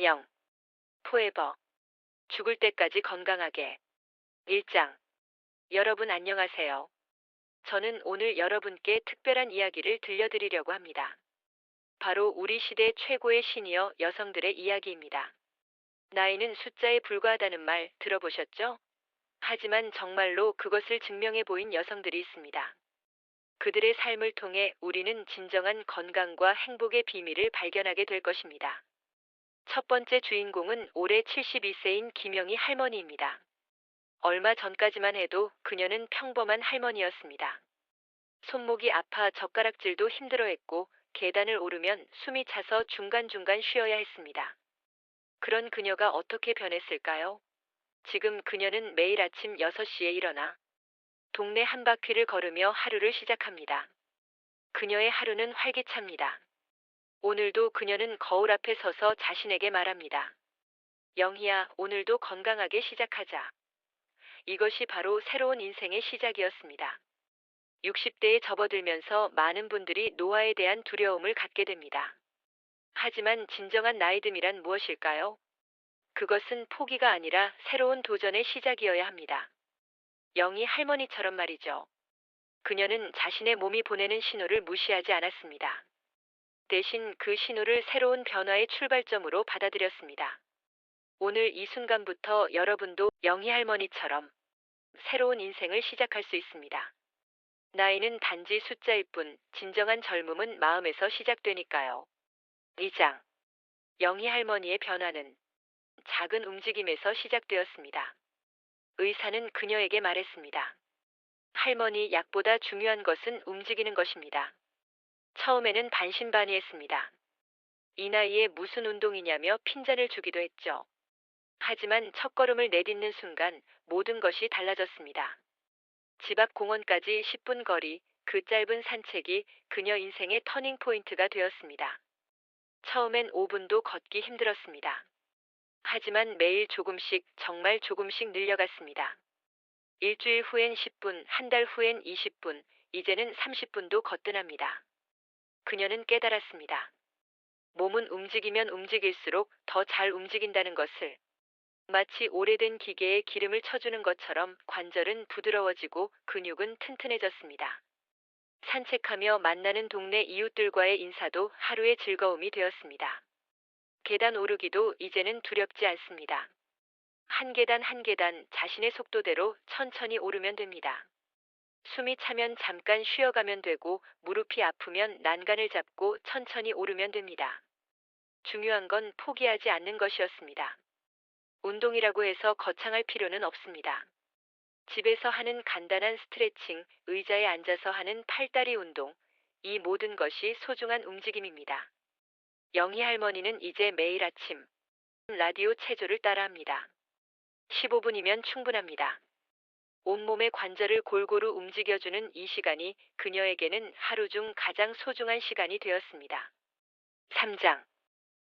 영. 포에버. 죽을 때까지 건강하게. 1장. 여러분 안녕하세요. 저는 오늘 여러분께 특별한 이야기를 들려드리려고 합니다. 바로 우리 시대 최고의 시니어 여성들의 이야기입니다. 나이는 숫자에 불과하다는 말 들어보셨죠? 하지만 정말로 그것을 증명해 보인 여성들이 있습니다. 그들의 삶을 통해 우리는 진정한 건강과 행복의 비밀을 발견하게 될 것입니다. 첫 번째 주인공은 올해 72세인 김영희 할머니입니다. 얼마 전까지만 해도 그녀는 평범한 할머니였습니다. 손목이 아파 젓가락질도 힘들어했고 계단을 오르면 숨이 차서 중간중간 쉬어야 했습니다. 그런 그녀가 어떻게 변했을까요? 지금 그녀는 매일 아침 6시에 일어나 동네 한 바퀴를 걸으며 하루를 시작합니다. 그녀의 하루는 활기찹니다. 오늘도 그녀는 거울 앞에 서서 자신에게 말합니다. 영희야, 오늘도 건강하게 시작하자. 이것이 바로 새로운 인생의 시작이었습니다. 60대에 접어들면서 많은 분들이 노화에 대한 두려움을 갖게 됩니다. 하지만 진정한 나이듦이란 무엇일까요? 그것은 포기가 아니라 새로운 도전의 시작이어야 합니다. 영희 할머니처럼 말이죠. 그녀는 자신의 몸이 보내는 신호를 무시하지 않았습니다. 대신 그 신호를 새로운 변화의 출발점으로 받아들였습니다. 오늘 이 순간부터 여러분도 영희 할머니처럼 새로운 인생을 시작할 수 있습니다. 나이는 단지 숫자일 뿐 진정한 젊음은 마음에서 시작되니까요. 2장. 영희 할머니의 변화는 작은 움직임에서 시작되었습니다. 의사는 그녀에게 말했습니다. 할머니, 약보다 중요한 것은 움직이는 것입니다. 처음에는 반신반의했습니다. 이 나이에 무슨 운동이냐며 핀잔을 주기도 했죠. 하지만 첫걸음을 내딛는 순간 모든 것이 달라졌습니다. 집 앞 공원까지 10분 거리, 그 짧은 산책이 그녀 인생의 터닝 포인트가 되었습니다. 처음엔 5분도 걷기 힘들었습니다. 하지만 매일 조금씩, 정말 조금씩 늘려갔습니다. 일주일 후엔 10분, 한 달 후엔 20분, 이제는 30분도 거뜬합니다. 그녀는 깨달았습니다. 몸은 움직이면 움직일수록 더 잘 움직인다는 것을. 마치 오래된 기계에 기름을 쳐주는 것처럼 관절은 부드러워지고 근육은 튼튼해졌습니다. 산책하며 만나는 동네 이웃들과의 인사도 하루의 즐거움이 되었습니다. 계단 오르기도 이제는 두렵지 않습니다. 한 계단 한 계단 자신의 속도대로 천천히 오르면 됩니다. 숨이 차면 잠깐 쉬어가면 되고 무릎이 아프면 난간을 잡고 천천히 오르면 됩니다. 중요한 건 포기하지 않는 것이었습니다. 운동이라고 해서 거창할 필요는 없습니다. 집에서 하는 간단한 스트레칭, 의자에 앉아서 하는 팔다리 운동, 이 모든 것이 소중한 움직임입니다. 영희 할머니는 이제 매일 아침 라디오 체조를 따라합니다. 15분이면 충분합니다. 온몸의 관절을 골고루 움직여주는 이 시간이 그녀에게는 하루 중 가장 소중한 시간이 되었습니다. 3장.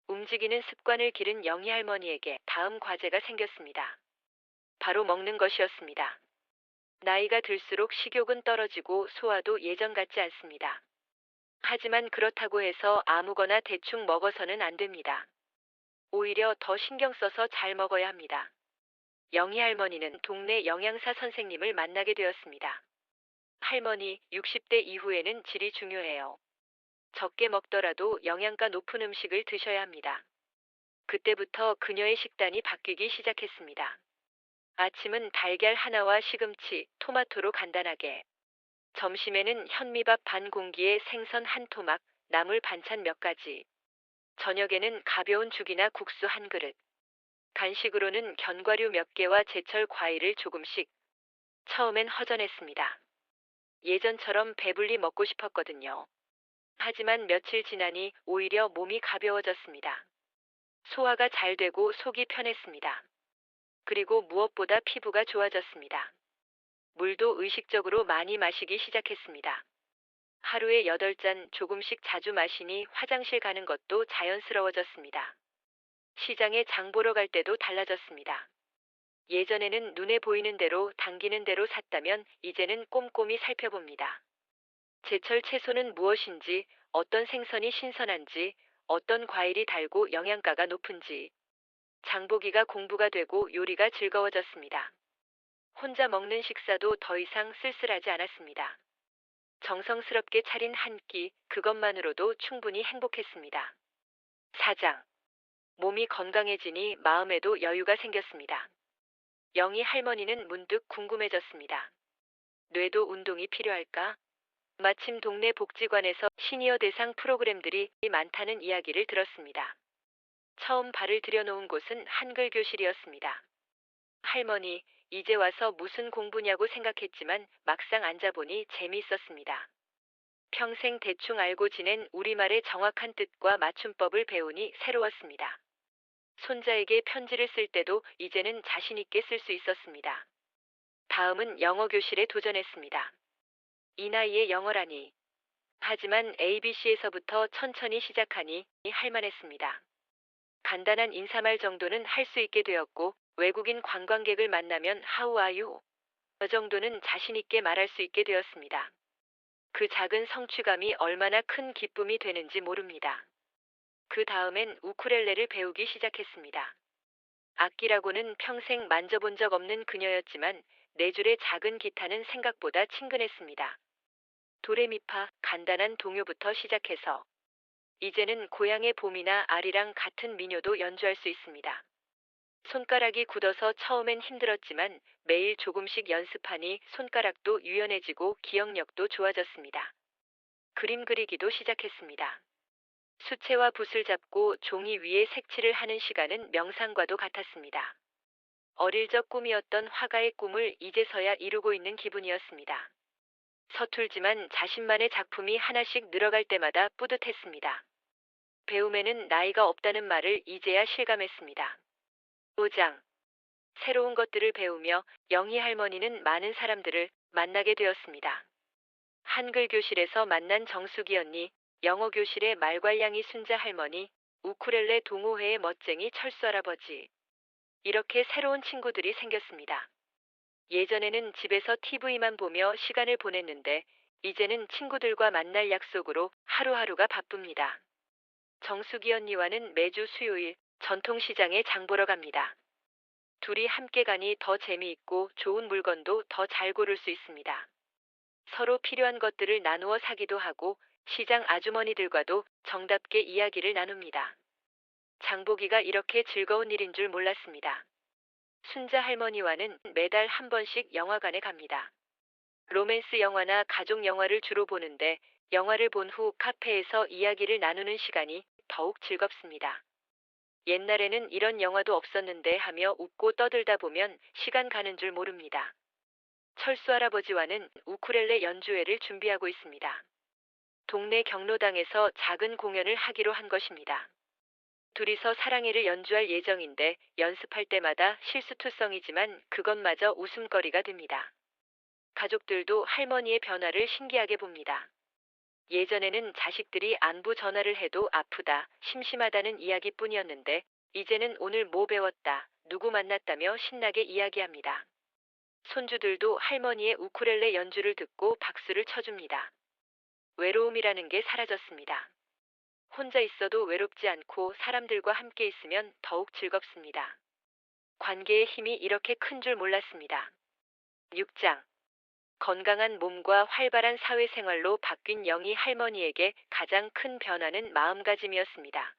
움직이는 습관을 기른 영희 할머니에게 다음 과제가 생겼습니다. 바로 먹는 것이었습니다. 나이가 들수록 식욕은 떨어지고 소화도 예전 같지 않습니다. 하지만 그렇다고 해서 아무거나 대충 먹어서는 안 됩니다. 오히려 더 신경 써서 잘 먹어야 합니다. 영희 할머니는 동네 영양사 선생님을 만나게 되었습니다. 할머니, 60대 이후에는 질이 중요해요. 적게 먹더라도 영양가 높은 음식을 드셔야 합니다. 그때부터 그녀의 식단이 바뀌기 시작했습니다. 아침은 달걀 하나와 시금치, 토마토로 간단하게. 점심에는 현미밥 반 공기에 생선 한 토막, 나물 반찬 몇 가지. 저녁에는 가벼운 죽이나 국수 한 그릇. 간식으로는 견과류 몇 개와 제철 과일을 조금씩. 처음엔 허전했습니다. 예전처럼 배불리 먹고 싶었거든요. 하지만 며칠 지나니 오히려 몸이 가벼워졌습니다. 소화가 잘 되고 속이 편했습니다. 그리고 무엇보다 피부가 좋아졌습니다. 물도 의식적으로 많이 마시기 시작했습니다. 하루에 8잔 조금씩 자주 마시니 화장실 가는 것도 자연스러워졌습니다. 시장에 장 보러 갈 때도 달라졌습니다. 예전에는 눈에 보이는 대로 당기는 대로 샀다면 이제는 꼼꼼히 살펴봅니다. 제철 채소는 무엇인지, 어떤 생선이 신선한지, 어떤 과일이 달고 영양가가 높은지. 장보기가 공부가 되고 요리가 즐거워졌습니다. 혼자 먹는 식사도 더 이상 쓸쓸하지 않았습니다. 정성스럽게 차린 한 끼, 그것만으로도 충분히 행복했습니다. 4장. 몸이 건강해지니 마음에도 여유가 생겼습니다. 영희 할머니는 문득 궁금해졌습니다. 뇌도 운동이 필요할까? 마침 동네 복지관에서 시니어 대상 프로그램들이 많다는 이야기를 들었습니다. 처음 발을 들여놓은 곳은 한글 교실이었습니다. 할머니, 이제 와서 무슨 공부냐고 생각했지만 막상 앉아보니 재미있었습니다. 평생 대충 알고 지낸 우리말의 정확한 뜻과 맞춤법을 배우니 새로웠습니다. 손자에게 편지를 쓸 때도 이제는 자신있게 쓸 수 있었습니다. 다음은 영어 교실에 도전했습니다. 이 나이에 영어라니. 하지만 ABC에서부터 천천히 시작하니 할만했습니다. 간단한 인사말 정도는 할 수 있게 되었고, 외국인 관광객을 만나면 How are you? 정도는 자신있게 말할 수 있게 되었습니다. 그 작은 성취감이 얼마나 큰 기쁨이 되는지 모릅니다. 그 다음엔 우쿨렐레를 배우기 시작했습니다. 악기라고는 평생 만져본 적 없는 그녀였지만 네 줄의 작은 기타는 생각보다 친근했습니다. 도레미파 간단한 동요부터 시작해서 이제는 고향의 봄이나 아리랑 같은 민요도 연주할 수 있습니다. 손가락이 굳어서 처음엔 힘들었지만 매일 조금씩 연습하니 손가락도 유연해지고 기억력도 좋아졌습니다. 그림 그리기도 시작했습니다. 수채화 붓을 잡고 종이 위에 색칠을 하는 시간은 명상과도 같았습니다. 어릴 적 꿈이었던 화가의 꿈을 이제서야 이루고 있는 기분이었습니다. 서툴지만 자신만의 작품이 하나씩 늘어갈 때마다 뿌듯했습니다. 배움에는 나이가 없다는 말을 이제야 실감했습니다. 5장. 새로운 것들을 배우며 영희 할머니는 많은 사람들을 만나게 되었습니다. 한글 교실에서 만난 정숙이 언니, 영어 교실의 말괄량이 순자 할머니, 우쿨렐레 동호회의 멋쟁이 철수 할아버지. 이렇게 새로운 친구들이 생겼습니다. 예전에는 집에서 TV만 보며 시간을 보냈는데 이제는 친구들과 만날 약속으로 하루하루가 바쁩니다. 정숙이 언니와는 매주 수요일 전통시장에 장 보러 갑니다. 둘이 함께 가니 더 재미있고 좋은 물건도 더 잘 고를 수 있습니다. 서로 필요한 것들을 나누어 사기도 하고 시장 아주머니들과도 정답게 이야기를 나눕니다. 장보기가 이렇게 즐거운 일인 줄 몰랐습니다. 순자 할머니와는 매달 한 번씩 영화관에 갑니다. 로맨스 영화나 가족 영화를 주로 보는데 영화를 본 후 카페에서 이야기를 나누는 시간이 더욱 즐겁습니다. 옛날에는 이런 영화도 없었는데 하며 웃고 떠들다 보면 시간 가는 줄 모릅니다. 철수 할아버지와는 우쿨렐레 연주회를 준비하고 있습니다. 동네 경로당에서 작은 공연을 하기로 한 것입니다. 둘이서 사랑해를 연주할 예정인데 연습할 때마다 실수투성이지만 그것마저 웃음거리가 됩니다. 가족들도 할머니의 변화를 신기하게 봅니다. 예전에는 자식들이 안부 전화를 해도 아프다, 심심하다는 이야기뿐이었는데 이제는 오늘 뭐 배웠다, 누구 만났다며 신나게 이야기합니다. 손주들도 할머니의 우쿨렐레 연주를 듣고 박수를 쳐줍니다. 외로움이라는 게 사라졌습니다. 혼자 있어도 외롭지 않고 사람들과 함께 있으면 더욱 즐겁습니다. 관계의 힘이 이렇게 큰 줄 몰랐습니다. 6장. 건강한 몸과 활발한 사회생활로 바뀐 영희 할머니에게 가장 큰 변화는 마음가짐이었습니다.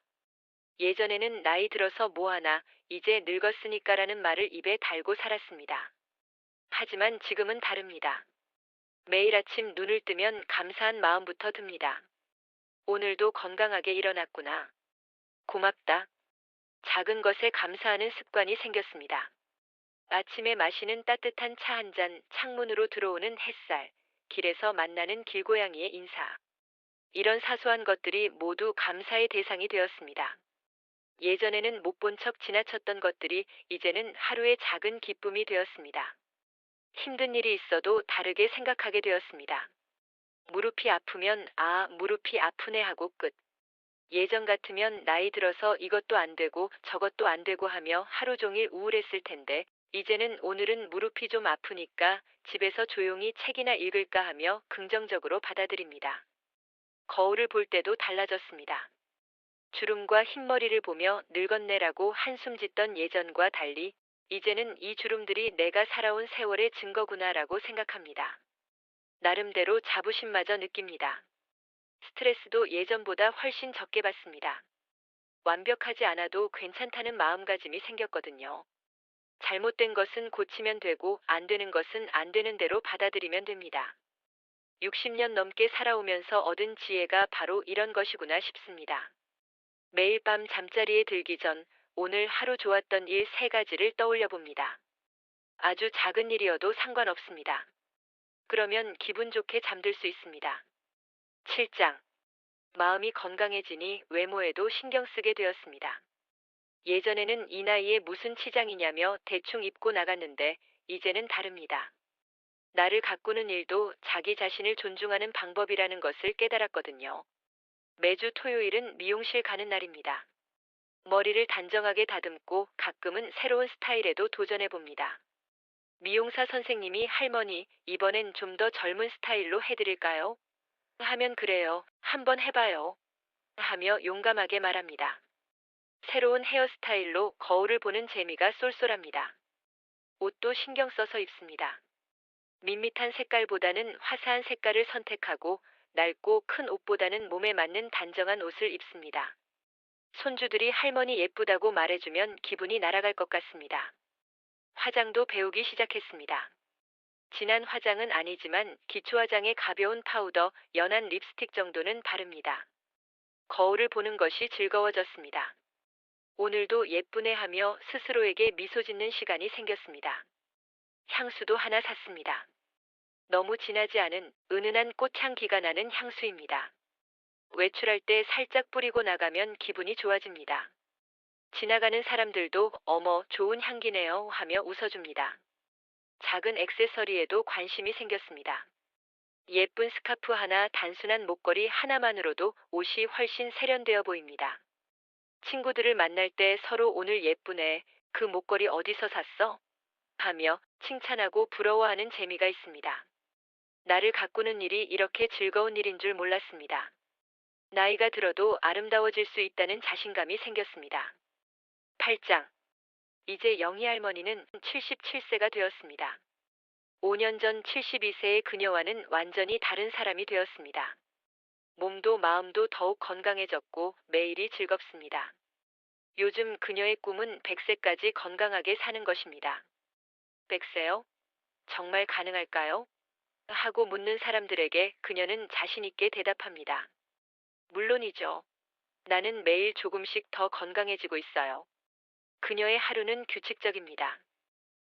예전에는 나이 들어서 뭐하나, 이제 늙었으니까라는 말을 입에 달고 살았습니다. 하지만 지금은 다릅니다. 매일 아침 눈을 뜨면 감사한 마음부터 듭니다. 오늘도 건강하게 일어났구나. 고맙다. 작은 것에 감사하는 습관이 생겼습니다. 아침에 마시는 따뜻한 차 한 잔, 창문으로 들어오는 햇살, 길에서 만나는 길고양이의 인사. 이런 사소한 것들이 모두 감사의 대상이 되었습니다. 예전에는 못 본 척 지나쳤던 것들이 이제는 하루의 작은 기쁨이 되었습니다. 힘든 일이 있어도 다르게 생각하게 되었습니다. 무릎이 아프면 아, 무릎이 아프네 하고 끝. 예전 같으면 나이 들어서 이것도 안 되고 저것도 안 되고 하며 하루 종일 우울했을 텐데 이제는 오늘은 무릎이 좀 아프니까 집에서 조용히 책이나 읽을까 하며 긍정적으로 받아들입니다. 거울을 볼 때도 달라졌습니다. 주름과 흰머리를 보며 늙었네라고 한숨 짓던 예전과 달리 이제는 이 주름들이 내가 살아온 세월의 증거구나라고 생각합니다. 나름대로 자부심마저 느낍니다. 스트레스도 예전보다 훨씬 적게 받습니다. 완벽하지 않아도 괜찮다는 마음가짐이 생겼거든요. 잘못된 것은 고치면 되고 안 되는 것은 안 되는 대로 받아들이면 됩니다. 60년 넘게 살아오면서 얻은 지혜가 바로 이런 것이구나 싶습니다. 매일 밤 잠자리에 들기 전 오늘 하루 좋았던 일 3가지를 떠올려 봅니다. 아주 작은 일이어도 상관없습니다. 그러면 기분 좋게 잠들 수 있습니다. 7장. 마음이 건강해지니 외모에도 신경 쓰게 되었습니다. 예전에는 이 나이에 무슨 치장이냐며 대충 입고 나갔는데 이제는 다릅니다. 나를 가꾸는 일도 자기 자신을 존중하는 방법이라는 것을 깨달았거든요. 매주 토요일은 미용실 가는 날입니다. 머리를 단정하게 다듬고 가끔은 새로운 스타일에도 도전해 봅니다. 미용사 선생님이 할머니, 이번엔 좀 더 젊은 스타일로 해드릴까요? 하면 그래요. 한번 해봐요. 하며 용감하게 말합니다. 새로운 헤어스타일로 거울을 보는 재미가 쏠쏠합니다. 옷도 신경 써서 입습니다. 밋밋한 색깔보다는 화사한 색깔을 선택하고 낡고 큰 옷보다는 몸에 맞는 단정한 옷을 입습니다. 손주들이 할머니 예쁘다고 말해주면 기분이 날아갈 것 같습니다. 화장도 배우기 시작했습니다. 진한 화장은 아니지만 기초화장에 가벼운 파우더, 연한 립스틱 정도는 바릅니다. 거울을 보는 것이 즐거워졌습니다. 오늘도 예쁘네 하며 스스로에게 미소 짓는 시간이 생겼습니다. 향수도 하나 샀습니다. 너무 진하지 않은 은은한 꽃향기가 나는 향수입니다. 외출할 때 살짝 뿌리고 나가면 기분이 좋아집니다. 지나가는 사람들도 어머, 좋은 향기네요 하며 웃어줍니다. 작은 액세서리에도 관심이 생겼습니다. 예쁜 스카프 하나, 단순한 목걸이 하나만으로도 옷이 훨씬 세련되어 보입니다. 친구들을 만날 때 서로 오늘 예쁘네, 그 목걸이 어디서 샀어? 하며 칭찬하고 부러워하는 재미가 있습니다. 나를 가꾸는 일이 이렇게 즐거운 일인 줄 몰랐습니다. 나이가 들어도 아름다워질 수 있다는 자신감이 생겼습니다. 8장. 이제 영희 할머니는 77세가 되었습니다. 5년 전 72세의 그녀와는 완전히 다른 사람이 되었습니다. 몸도 마음도 더욱 건강해졌고 매일이 즐겁습니다. 요즘 그녀의 꿈은 100세까지 건강하게 사는 것입니다. 100세요? 정말 가능할까요? 하고 묻는 사람들에게 그녀는 자신 있게 대답합니다. 물론이죠. 나는 매일 조금씩 더 건강해지고 있어요. 그녀의 하루는 규칙적입니다.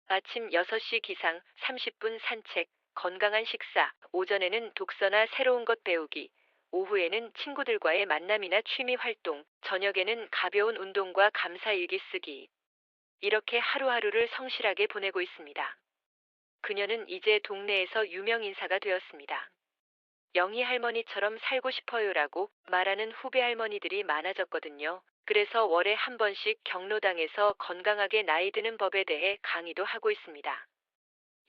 아침 6시 기상, 30분 산책, 건강한 식사, 오전에는 독서나 새로운 것 배우기, 오후에는 친구들과의 만남이나 취미 활동, 저녁에는 가벼운 운동과 감사 일기 쓰기. 이렇게 하루하루를 성실하게 보내고 있습니다. 그녀는 이제 동네에서 유명 인사가 되었습니다. 영희 할머니처럼 살고 싶어요라고 말하는 후배 할머니들이 많아졌거든요. 그래서 월에 한 번씩 경로당에서 건강하게 나이 드는 법에 대해 강의도 하고 있습니다.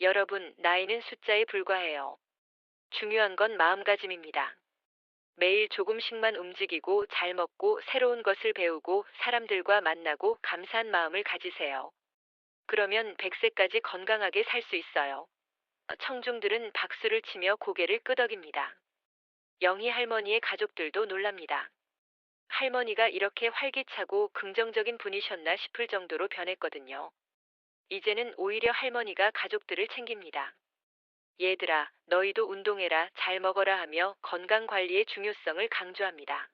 여러분, 나이는 숫자에 불과해요. 중요한 건 마음가짐입니다. 매일 조금씩만 움직이고 잘 먹고 새로운 것을 배우고 사람들과 만나고 감사한 마음을 가지세요. 그러면 100세까지 건강하게 살 수 있어요. 청중들은 박수를 치며 고개를 끄덕입니다. 영희 할머니의 가족들도 놀랍니다. 할머니가 이렇게 활기차고 긍정적인 분이셨나 싶을 정도로 변했거든요. 이제는 오히려 할머니가 가족들을 챙깁니다. 얘들아, 너희도 운동해라, 잘 먹어라 하며 건강 관리의 중요성을 강조합니다.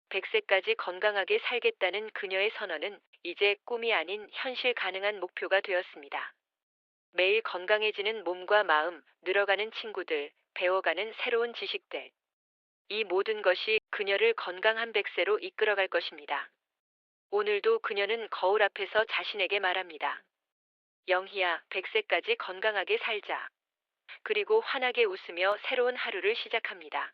100세까지 건강하게 살겠다는 그녀의 선언은 이제 꿈이 아닌 현실 가능한 목표가 되었습니다. 매일 건강해지는 몸과 마음, 늘어가는 친구들, 배워가는 새로운 지식들. 이 모든 것이 그녀를 건강한 100세로 이끌어갈 것입니다. 오늘도 그녀는 거울 앞에서 자신에게 말합니다. 영희야, 100세까지 건강하게 살자. 그리고 환하게 웃으며 새로운 하루를 시작합니다.